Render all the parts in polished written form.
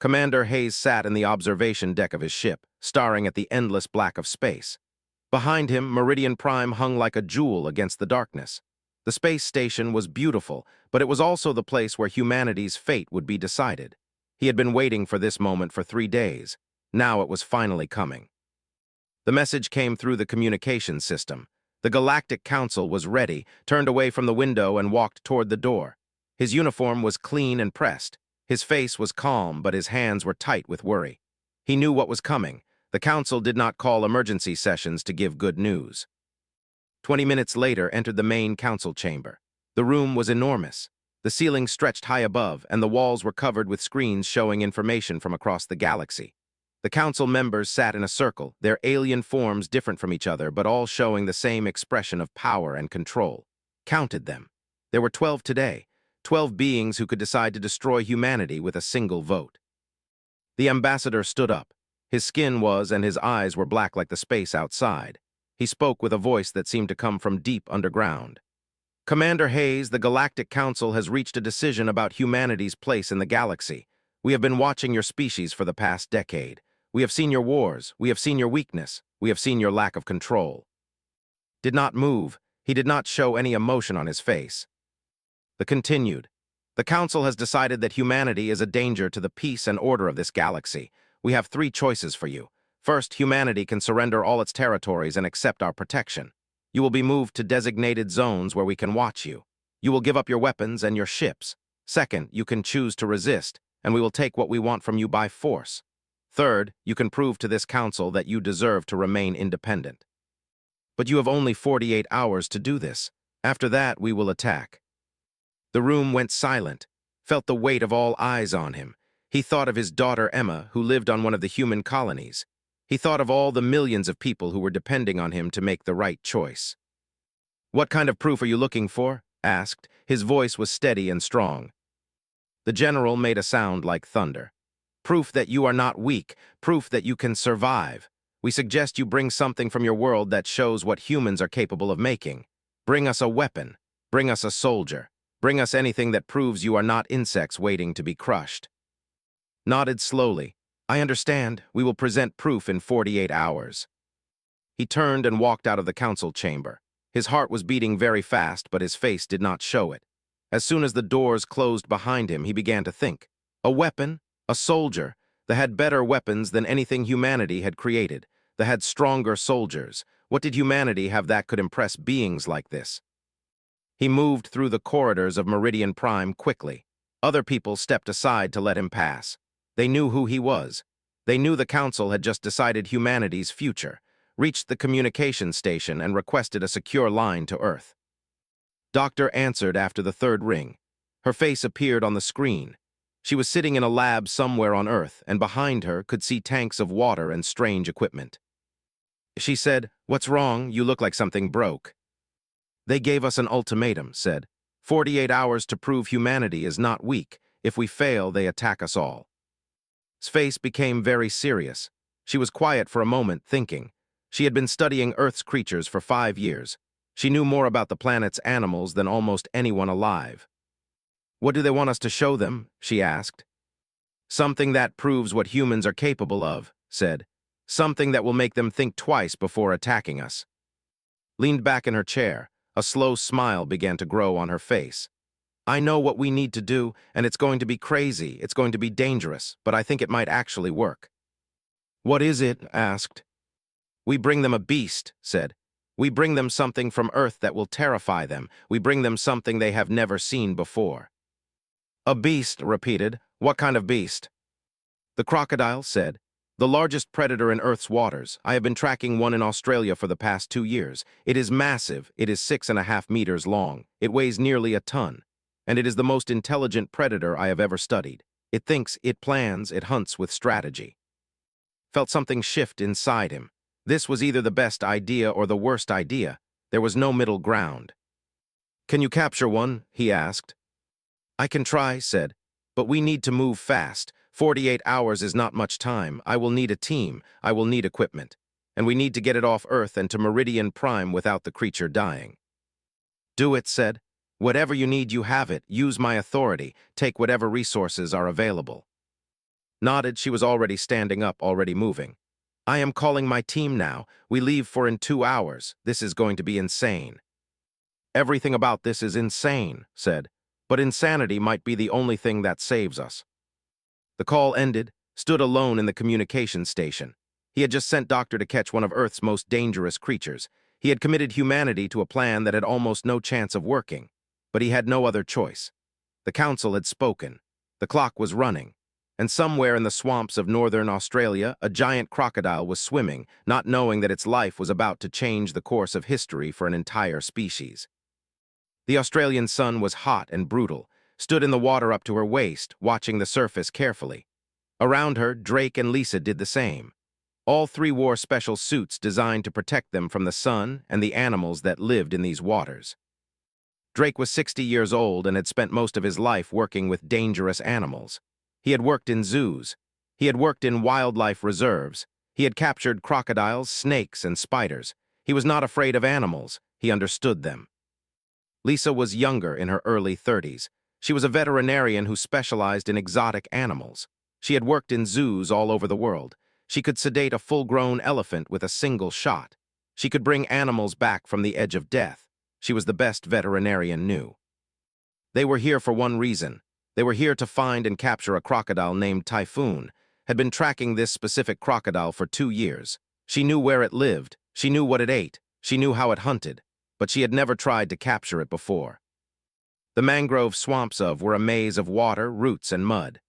Commander Hayes sat in the observation deck of his ship, staring at the endless black of space. Behind him, Meridian Prime hung like a jewel against the darkness. The space station was beautiful, but it was also the place where humanity's fate would be decided. He had been waiting for this moment for 3 days. Now it was finally coming. The message came through the communications system. The Galactic Council was ready, turned away from the window and walked toward the door. His uniform was clean and pressed. His face was calm, but his hands were tight with worry. He knew what was coming. The Council did not call emergency sessions to give good news. 20 minutes later entered the main council chamber. The room was enormous. The ceiling stretched high above, and the walls were covered with screens showing information from across the galaxy. The council members sat in a circle, their alien forms different from each other, but all showing the same expression of power and control. Counted them. There were 12 today, 12 beings who could decide to destroy humanity with a single vote. The ambassador stood up. His skin was and his eyes were black like the space outside. He spoke with a voice that seemed to come from deep underground. Commander Hayes, the Galactic Council has reached a decision about humanity's place in the galaxy. We have been watching your species for the past decade. We have seen your wars. We have seen your weakness. We have seen your lack of control. Did not move. He did not show any emotion on his face. The continued. The Council has decided that humanity is a danger to the peace and order of this galaxy. We have 3 choices for you. First, humanity can surrender all its territories and accept our protection. You will be moved to designated zones where we can watch you. You will give up your weapons and your ships. Second, you can choose to resist, and we will take what we want from you by force. Third, you can prove to this council that you deserve to remain independent. But you have only 48 hours to do this. After that, we will attack. The room went silent, felt the weight of all eyes on him. He thought of his daughter Emma, who lived on one of the human colonies. He thought of all the millions of people who were depending on him to make the right choice. "What kind of proof are you looking for?" asked. His voice was steady and strong. The general made a sound like thunder. "Proof that you are not weak, proof that you can survive. We suggest you bring something from your world that shows what humans are capable of making. Bring us a weapon. Bring us a soldier. Bring us anything that proves you are not insects waiting to be crushed." Nodded slowly. "I understand. We will present proof in 48 hours. He turned and walked out of the council chamber. His heart was beating very fast, but his face did not show it. As soon as the doors closed behind him, he began to think. A weapon? A soldier? They had better weapons than anything humanity had created. They had stronger soldiers. What did humanity have that could impress beings like this? He moved through the corridors of Meridian Prime quickly. Other people stepped aside to let him pass. They knew who he was. They knew the council had just decided humanity's future, reached the communication station and requested a secure line to Earth. Doctor answered after the 3rd ring. Her face appeared on the screen. She was sitting in a lab somewhere on Earth, and behind her could see tanks of water and strange equipment. She said, "What's wrong? You look like something broke." "They gave us an ultimatum," said. 48 hours to prove humanity is not weak. If we fail, they attack us all." His face became very serious. She was quiet for a moment, thinking. She had been studying Earth's creatures for 5 years. She knew more about the planet's animals than almost anyone alive. "What do they want us to show them?" she asked. "Something that proves what humans are capable of," said. "Something that will make them think twice before attacking us." Leaned back in her chair, a slow smile began to grow on her face. "I know what we need to do, and it's going to be crazy, it's going to be dangerous, but I think it might actually work." "What is it?" asked. "We bring them a beast," said. "We bring them something from Earth that will terrify them. We bring them something they have never seen before." "A beast," repeated. "What kind of beast?" "The crocodile," said. "The largest predator in Earth's waters. I have been tracking one in Australia for the past 2 years. It is massive. It is 6.5 meters long. It weighs nearly a ton. And it is the most intelligent predator I have ever studied. It thinks, it plans, it hunts with strategy." Felt something shift inside him. This was either the best idea or the worst idea. There was no middle ground. "Can you capture one?" he asked. "I can try," said. "But we need to move fast. 48 hours is not much time. I will need a team. I will need equipment. And we need to get it off Earth and to Meridian Prime without the creature dying." "Do it," said. "Whatever you need, you have it. Use my authority. Take whatever resources are available." Nodded, she was already standing up, already moving. I am calling my team now. We leave for in 2 hours. This is going to be insane. Everything about this is insane, said. But insanity might be the only thing that saves us. The call ended, stood alone in the communication station. He had just sent Doctor to catch one of Earth's most dangerous creatures. He had committed humanity to a plan that had almost no chance of working. But he had no other choice. The council had spoken. The clock was running. And somewhere in the swamps of northern Australia, a giant crocodile was swimming, not knowing that its life was about to change the course of history for an entire species. The Australian sun was hot and brutal, stood in the water up to her waist, watching the surface carefully. Around her, Drake and Lisa did the same. All three wore special suits designed to protect them from the sun and the animals that lived in these waters. Drake was 60 years old and had spent most of his life working with dangerous animals. He had worked in zoos. He had worked in wildlife reserves. He had captured crocodiles, snakes, and spiders. He was not afraid of animals. He understood them. Lisa was younger, in her early 30s. She was a veterinarian who specialized in exotic animals. She had worked in zoos all over the world. She could sedate a full-grown elephant with a single shot. She could bring animals back from the edge of death. She was the best veterinarian knew. They were here for one reason. They were here to find and capture a crocodile named Typhoon. Had been tracking this specific crocodile for 2 years. She knew where it lived. She knew what it ate. She knew how it hunted. But she had never tried to capture it before. The mangrove swamps were a maze of water, roots, and mud.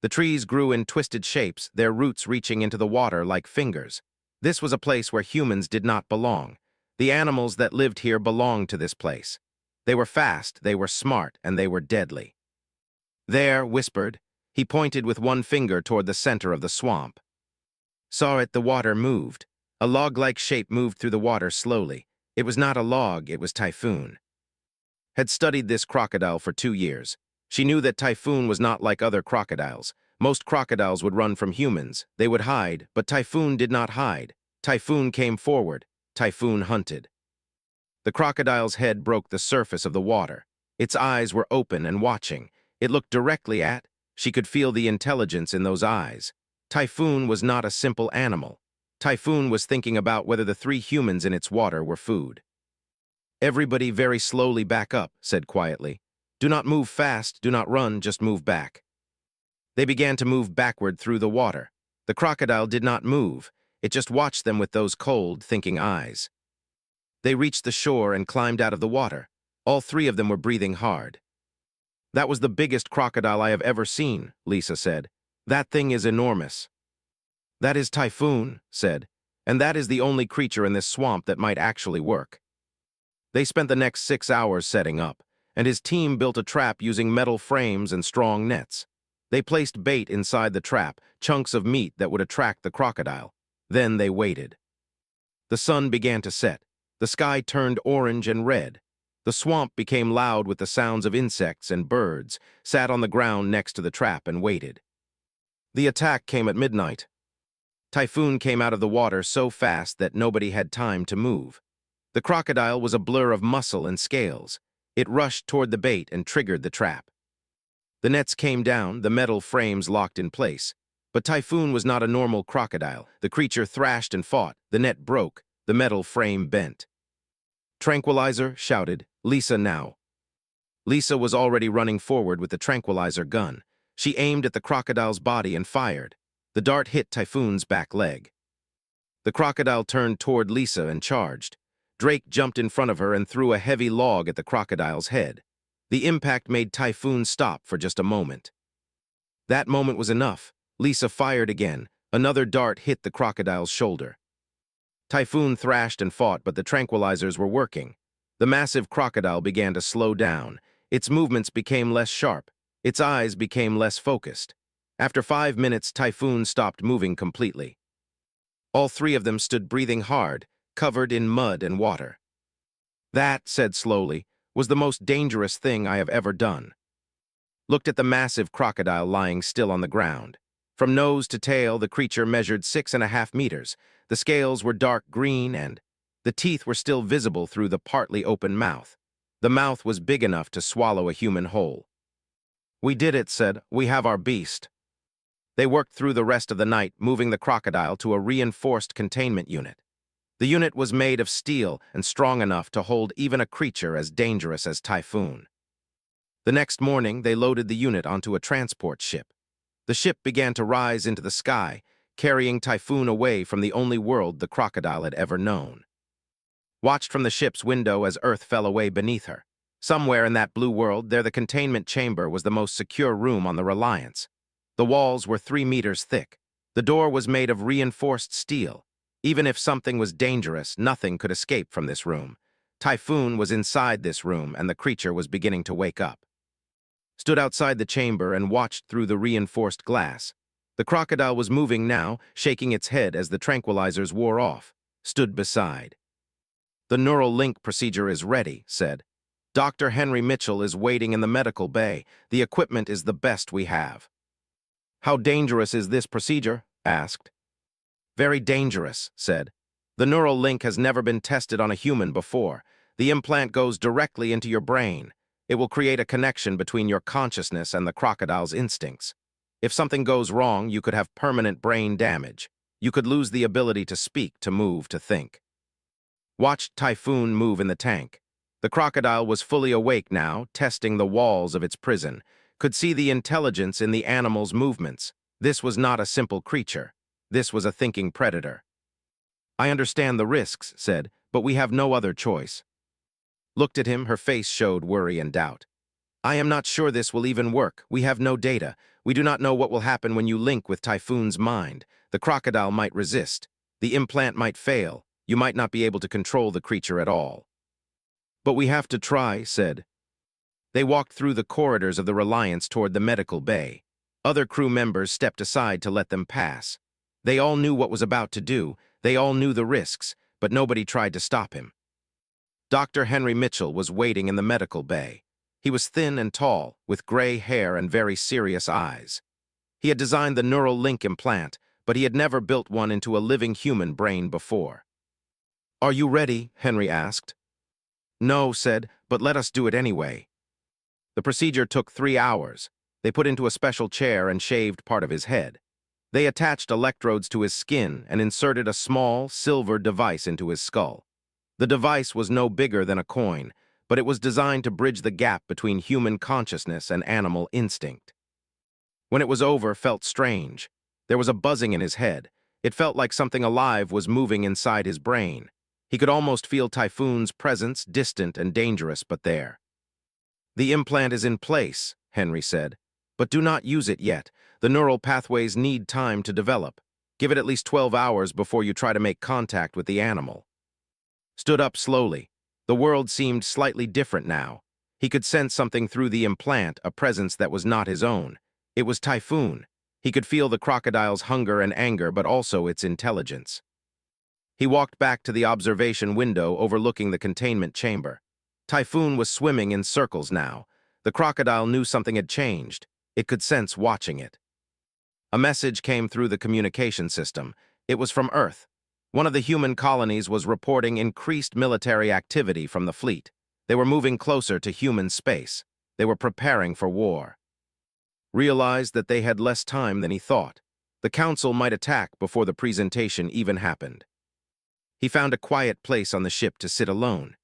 The trees grew in twisted shapes, their roots reaching into the water like fingers. This was a place where humans did not belong. The animals that lived here belonged to this place. They were fast, they were smart, and they were deadly. There, whispered. He pointed with one finger toward the center of the swamp. Saw it, the water moved. A log-like shape moved through the water slowly. It was not a log, it was Typhoon. Had studied this crocodile for 2 years. She knew that Typhoon was not like other crocodiles. Most crocodiles would run from humans. They would hide, but Typhoon did not hide. Typhoon came forward. Typhoon hunted. The crocodile's head broke the surface of the water. Its eyes were open and watching. It looked directly at. She could feel the intelligence in those eyes. Typhoon was not a simple animal. Typhoon was thinking about whether the 3 humans in its water were food. Everybody very slowly back up, said quietly. Do not move fast, do not run, just move back. They began to move backward through the water. The crocodile did not move. It just watched them with those cold, thinking eyes. They reached the shore and climbed out of the water. All 3 of them were breathing hard. That was the biggest crocodile I have ever seen, Lisa said. That thing is enormous. That is Typhoon, said, and that is the only creature in this swamp that might actually work. They spent the next 6 hours setting up, and his team built a trap using metal frames and strong nets. They placed bait inside the trap, chunks of meat that would attract the crocodile. Then they waited. The sun began to set. The sky turned orange and red. The swamp became loud with the sounds of insects and birds, sat on the ground next to the trap and waited. The attack came at midnight. Typhoon came out of the water so fast that nobody had time to move. The crocodile was a blur of muscle and scales. It rushed toward the bait and triggered the trap. The nets came down, the metal frames locked in place. But Typhoon was not a normal crocodile. The creature thrashed and fought. The net broke. The metal frame bent. Tranquilizer, shouted. Lisa now. Lisa was already running forward with the tranquilizer gun. She aimed at the crocodile's body and fired. The dart hit Typhoon's back leg. The crocodile turned toward Lisa and charged. Drake jumped in front of her and threw a heavy log at the crocodile's head. The impact made Typhoon stop for just a moment. That moment was enough. Lisa fired again. Another dart hit the crocodile's shoulder. Typhoon thrashed and fought, but the tranquilizers were working. The massive crocodile began to slow down. Its movements became less sharp. Its eyes became less focused. After 5 minutes, Typhoon stopped moving completely. All 3 of them stood breathing hard, covered in mud and water. That, said slowly, was the most dangerous thing I have ever done. Looked at the massive crocodile lying still on the ground. From nose to tail, the creature measured 6.5 meters. The scales were dark green and the teeth were still visible through the partly open mouth. The mouth was big enough to swallow a human whole. We did it, said. We have our beast. They worked through the rest of the night, moving the crocodile to a reinforced containment unit. The unit was made of steel and strong enough to hold even a creature as dangerous as Typhoon. The next morning, they loaded the unit onto a transport ship. The ship began to rise into the sky, carrying Typhoon away from the only world the crocodile had ever known. Watched from the ship's window as Earth fell away beneath her. Somewhere in that blue world, the containment chamber was the most secure room on the Reliance. The walls were 3 meters thick. The door was made of reinforced steel. Even if something was dangerous, nothing could escape from this room. Typhoon was inside this room, and the creature was beginning to wake up. Stood outside the chamber and watched through the reinforced glass. The crocodile was moving now, shaking its head as the tranquilizers wore off. Stood beside. "The neural link procedure is ready," said. "Dr. Henry Mitchell is waiting in the medical bay. The equipment is the best we have." "How dangerous is this procedure?" asked. "Very dangerous," said. "The neural link has never been tested on a human before. The implant goes directly into your brain. It will create a connection between your consciousness and the crocodile's instincts. If something goes wrong, you could have permanent brain damage. You could lose the ability to speak, to move, to think." Watched Typhoon move in the tank. The crocodile was fully awake now, testing the walls of its prison. Could see the intelligence in the animal's movements. This was not a simple creature. This was a thinking predator. "I understand the risks," said, "but we have no other choice." Looked at him, her face showed worry and doubt. "I am not sure this will even work. We have no data. We do not know what will happen when you link with Typhoon's mind. The crocodile might resist. The implant might fail. You might not be able to control the creature at all." "But we have to try," said. They walked through the corridors of the Reliance toward the medical bay. Other crew members stepped aside to let them pass. They all knew what was about to do. They all knew the risks, but nobody tried to stop him. Dr. Henry Mitchell was waiting in the medical bay. He was thin and tall, with gray hair and very serious eyes. He had designed the neural link implant, but he had never built one into a living human brain before. "Are you ready?" Henry asked. "No," said, "but let us do it anyway." The procedure took 3 hours. They put into a special chair and shaved part of his head. They attached electrodes to his skin and inserted a small, silver device into his skull. The device was no bigger than a coin, but it was designed to bridge the gap between human consciousness and animal instinct. When it was over, felt strange. There was a buzzing in his head. It felt like something alive was moving inside his brain. He could almost feel Typhoon's presence, distant and dangerous, but there. "The implant is in place," Henry said, "but do not use it yet. The neural pathways need time to develop. Give it at least 12 hours before you try to make contact with the animal." Stood up slowly. The world seemed slightly different now. He could sense something through the implant, a presence that was not his own. It was Typhoon. He could feel the crocodile's hunger and anger, but also its intelligence. He walked back to the observation window overlooking the containment chamber. Typhoon was swimming in circles now. The crocodile knew something had changed. It could sense watching it. A message came through the communication system. It was from Earth. One of the human colonies was reporting increased military activity from the fleet. They were moving closer to human space. They were preparing for war. Realized that they had less time than he thought. The council might attack before the presentation even happened. He found a quiet place on the ship to sit alone.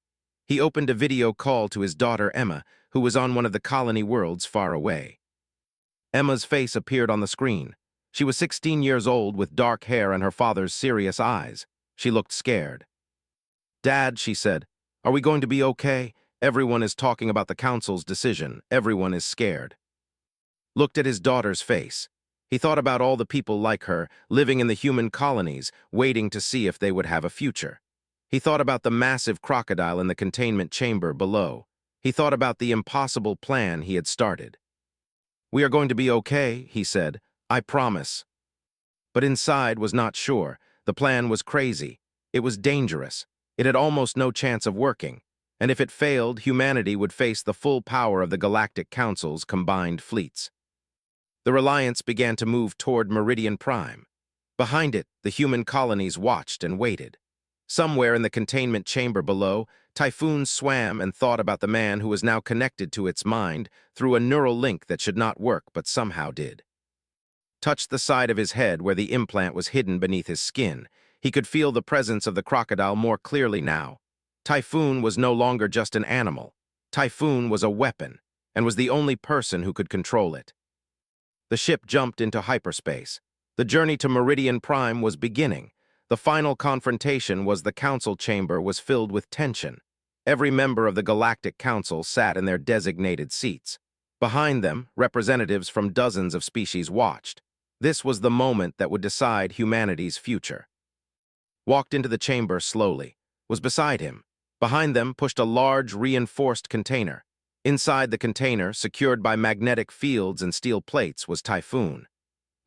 He opened a video call to his daughter Emma, who was on one of the colony worlds far away. Emma's face appeared on the screen. She was 16 years old with dark hair and her father's serious eyes. She looked scared. "Dad," she said, "are we going to be okay? Everyone is talking about the council's decision. Everyone is scared." Looked at his daughter's face. He thought about all the people like her, living in the human colonies, waiting to see if they would have a future. He thought about the massive crocodile in the containment chamber below. He thought about the impossible plan he had started. "We are going to be okay," he said. "I promise." But inside was not sure. The plan was crazy. It was dangerous. It had almost no chance of working. And if it failed, humanity would face the full power of the Galactic Council's combined fleets. The Reliance began to move toward Meridian Prime. Behind it, the human colonies watched and waited. Somewhere in the containment chamber below, Typhoon swam and thought about the man who was now connected to its mind through a neural link that should not work but somehow did. touched the side of his head where the implant was hidden beneath his skin. He could feel the presence of the crocodile more clearly now. Typhoon was no longer just an animal. Typhoon was a weapon, and was the only person who could control it. The ship jumped into hyperspace. The journey to Meridian Prime was beginning. The final confrontation was the council chamber was filled with tension. Every member of the Galactic Council sat in their designated seats. Behind them, representatives from dozens of species watched. This was the moment that would decide humanity's future. Walked into the chamber slowly, was beside him. Behind them pushed a large, reinforced container. Inside the container, secured by magnetic fields and steel plates, was Typhoon.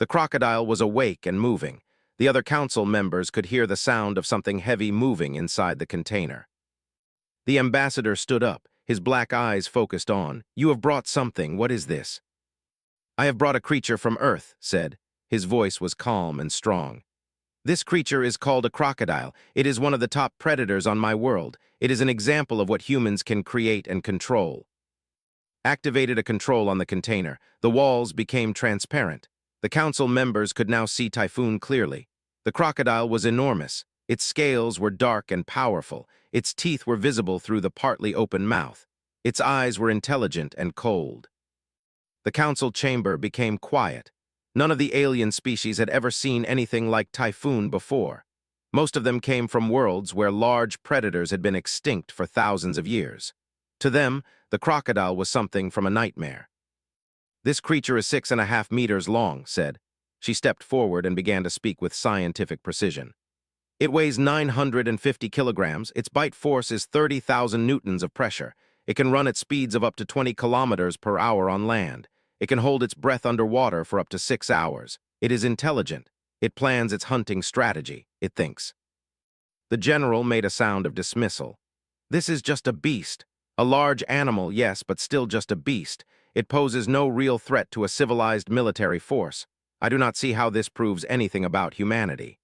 The crocodile was awake and moving. The other council members could hear the sound of something heavy moving inside the container. The ambassador stood up, his black eyes focused on. "You have brought something. What is this?" "I have brought a creature from Earth," said. His voice was calm and strong. "This creature is called a crocodile. It is one of the top predators on my world. It is an example of what humans can create and control." Activated a control on the container. The walls became transparent. The council members could now see Typhoon clearly. The crocodile was enormous. Its scales were dark and powerful. Its teeth were visible through the partly open mouth. Its eyes were intelligent and cold. The council chamber became quiet. None of the alien species had ever seen anything like Typhoon before. Most of them came from worlds where large predators had been extinct for thousands of years. To them, the crocodile was something from a nightmare. "This creature is 6.5 meters long," said. She stepped forward and began to speak with scientific precision. "It weighs 950 kilograms. Its bite force is 30,000 newtons of pressure. It can run at speeds of up to 20 kilometers per hour on land. It can hold its breath underwater for up to 6 hours. It is intelligent. It plans its hunting strategy, it thinks." The general made a sound of dismissal. "This is just a beast. A large animal, yes, but still just a beast. It poses no real threat to a civilized military force. I do not see how this proves anything about humanity."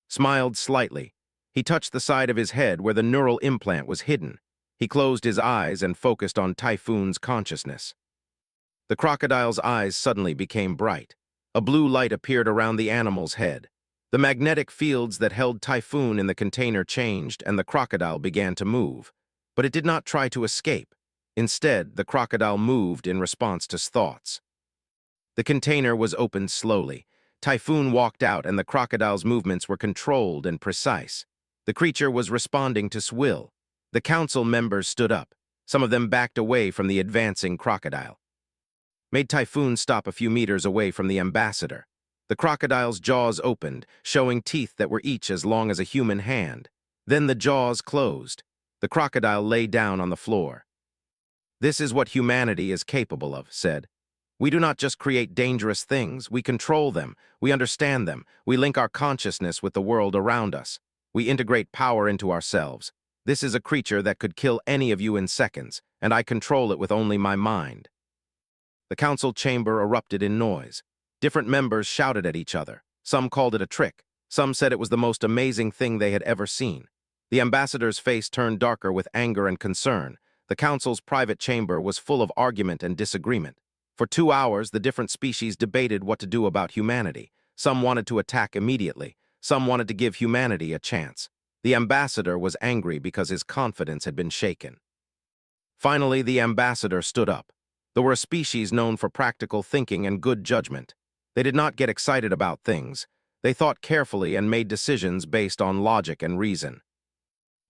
Smiled slightly. He touched the side of his head where the neural implant was hidden. He closed his eyes and focused on Typhoon's consciousness. The crocodile's eyes suddenly became bright. A blue light appeared around the animal's head. The magnetic fields that held Typhoon in the container changed, and the crocodile began to move. But it did not try to escape. Instead, the crocodile moved in response to thoughts. The container was opened slowly. Typhoon walked out, and the crocodile's movements were controlled and precise. The creature was responding to its will. The council members stood up. Some of them backed away from the advancing crocodile. Made Typhoon stop a few meters away from the ambassador. The crocodile's jaws opened, showing teeth that were each as long as a human hand. Then the jaws closed. The crocodile lay down on the floor. "This is what humanity is capable of," said. "We do not just create dangerous things, we control them, we understand them, we link our consciousness with the world around us. We integrate power into ourselves. This is a creature that could kill any of you in seconds, and I control it with only my mind." The council chamber erupted in noise. Different members shouted at each other. Some called it a trick. Some said it was the most amazing thing they had ever seen. The ambassador's face turned darker with anger and concern. The council's private chamber was full of argument and disagreement. For 2 hours, the different species debated what to do about humanity. Some wanted to attack immediately. Some wanted to give humanity a chance. The ambassador was angry because his confidence had been shaken. Finally, the ambassador stood up. They were a species known for practical thinking and good judgment. They did not get excited about things. They thought carefully and made decisions based on logic and reason.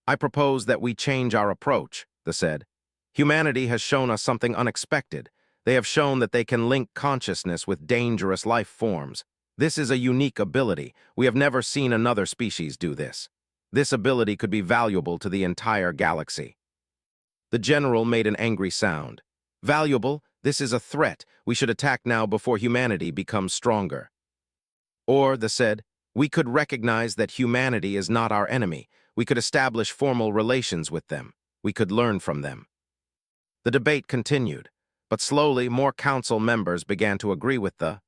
"I propose that we change our approach," they said. "Humanity has shown us something unexpected. They have shown that they can link consciousness with dangerous life forms. This is a unique ability. We have never seen another species do this. This ability could be valuable to the entire galaxy." The general made an angry sound. "Valuable? This is a threat. We should attack now before humanity becomes stronger." Or, they said, "We could recognize that humanity is not our enemy. We could establish formal relations with them. We could learn from them." The debate continued, but slowly more council members began to agree with the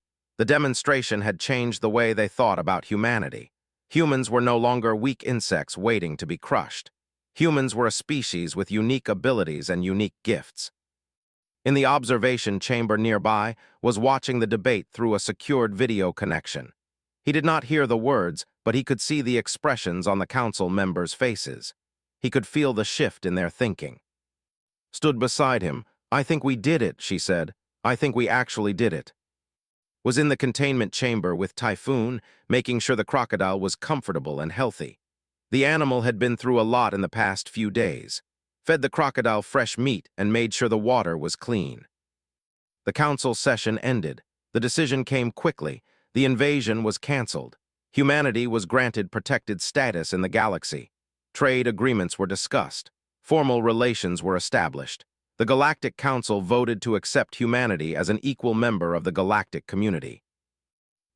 demonstration had changed the way they thought about humanity. Humans were no longer weak insects waiting to be crushed. Humans were a species with unique abilities and unique gifts. in the observation chamber nearby, was watching the debate through a secured video connection. He did not hear the words, but he could see the expressions on the council members' faces. He could feel the shift in their thinking. Stood beside him. "I think we did it," she said. "I think we actually did it." Was in the containment chamber with Typhoon, making sure the crocodile was comfortable and healthy. The animal had been through a lot in the past few days. Fed the crocodile fresh meat and made sure the water was clean. The council session ended. The decision came quickly. The invasion was canceled. Humanity was granted protected status in the galaxy. Trade agreements were discussed. Formal relations were established. The Galactic Council voted to accept humanity as an equal member of the galactic community.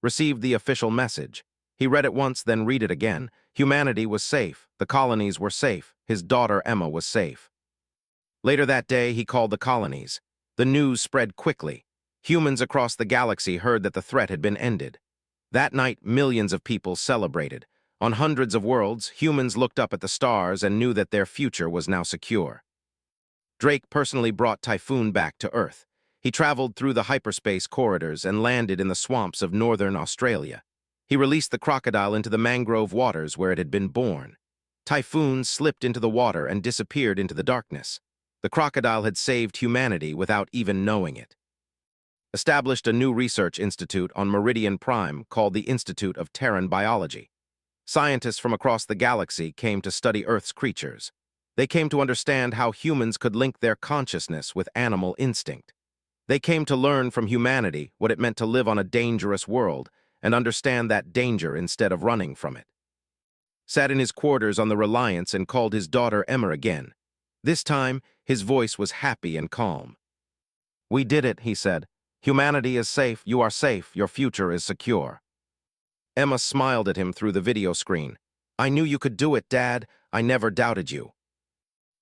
Received the official message. He read it once, then read it again. Humanity was safe. The colonies were safe. His daughter Emma was safe. Later that day, he called the colonies. The news spread quickly. Humans across the galaxy heard that the threat had been ended. That night, millions of people celebrated. On hundreds of worlds, humans looked up at the stars and knew that their future was now secure. Drake personally brought Typhoon back to Earth. He traveled through the hyperspace corridors and landed in the swamps of northern Australia. He released the crocodile into the mangrove waters where it had been born. Typhoon slipped into the water and disappeared into the darkness. The crocodile had saved humanity without even knowing it. Established a new research institute on Meridian Prime called the Institute of Terran Biology. Scientists from across the galaxy came to study Earth's creatures. They came to understand how humans could link their consciousness with animal instinct. They came to learn from humanity what it meant to live on a dangerous world and understand that danger instead of running from it. Sat in his quarters on the Reliance and called his daughter Emma again. This time, his voice was happy and calm. "We did it," he said. "Humanity is safe, you are safe, your future is secure." Emma smiled at him through the video screen. "I knew you could do it, Dad. I never doubted you."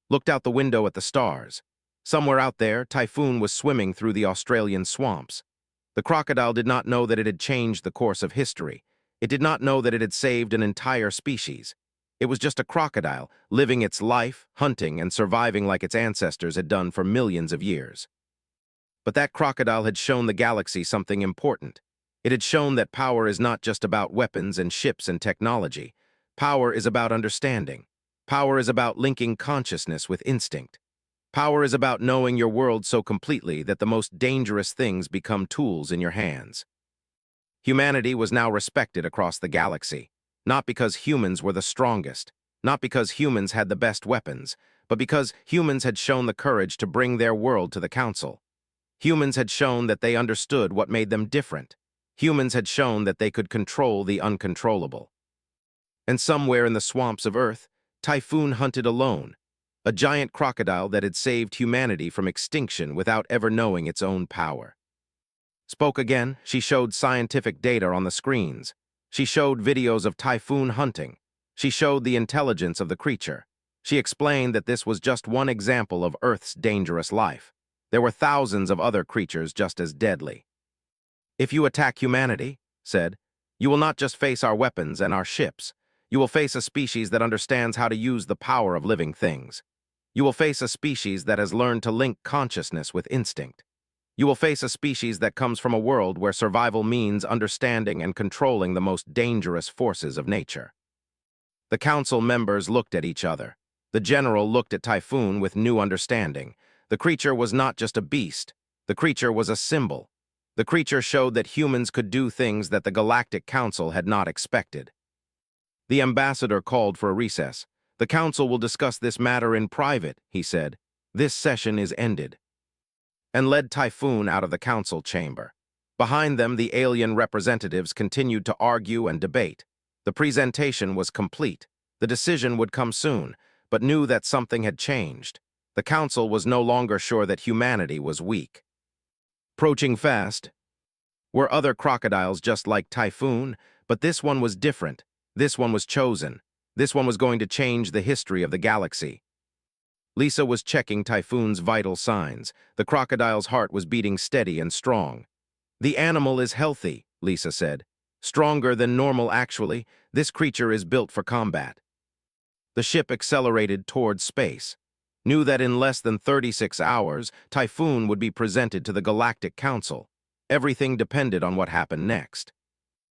Looked out the window at the stars. Somewhere out there, Typhoon was swimming through the Australian swamps. The crocodile did not know that it had changed the course of history. It did not know that it had saved an entire species. It was just a crocodile, living its life, hunting, and surviving like its ancestors had done for millions of years. But that crocodile had shown the galaxy something important. It had shown that power is not just about weapons and ships and technology. Power is about understanding. Power is about linking consciousness with instinct. Power is about knowing your world so completely that the most dangerous things become tools in your hands. Humanity was now respected across the galaxy, not because humans were the strongest, not because humans had the best weapons, but because humans had shown the courage to bring their world to the Council. Humans had shown that they understood what made them different. Humans had shown that they could control the uncontrollable. And somewhere in the swamps of Earth, Typhoon hunted alone, a giant crocodile that had saved humanity from extinction without ever knowing its own power. Spoke again, she showed scientific data on the screens. She showed videos of Typhoon hunting. She showed the intelligence of the creature. She explained that this was just one example of Earth's dangerous life. There were thousands of other creatures just as deadly. "If you attack humanity," said, "you will not just face our weapons and our ships. You will face a species that understands how to use the power of living things. You will face a species that has learned to link consciousness with instinct. You will face a species that comes from a world where survival means understanding and controlling the most dangerous forces of nature." The council members looked at each other. The general looked at Typhoon with new understanding. The creature was not just a beast. The creature was a symbol. The creature showed that humans could do things that the Galactic Council had not expected. The ambassador called for a recess. "The council will discuss this matter in private," he said. "This session is ended." And led Typhoon out of the council chamber. Behind them, the alien representatives continued to argue and debate. The presentation was complete. The decision would come soon, but knew that something had changed. The council was no longer sure that humanity was weak. Approaching fast. Were other crocodiles just like Typhoon, but this one was different. This one was chosen. This one was going to change the history of the galaxy. Lisa was checking Typhoon's vital signs. The crocodile's heart was beating steady and strong. "The animal is healthy," Lisa said. "Stronger than normal, actually. This creature is built for combat." The ship accelerated towards space. knew that in less than 36 hours, Typhoon would be presented to the Galactic Council. Everything depended on what happened next.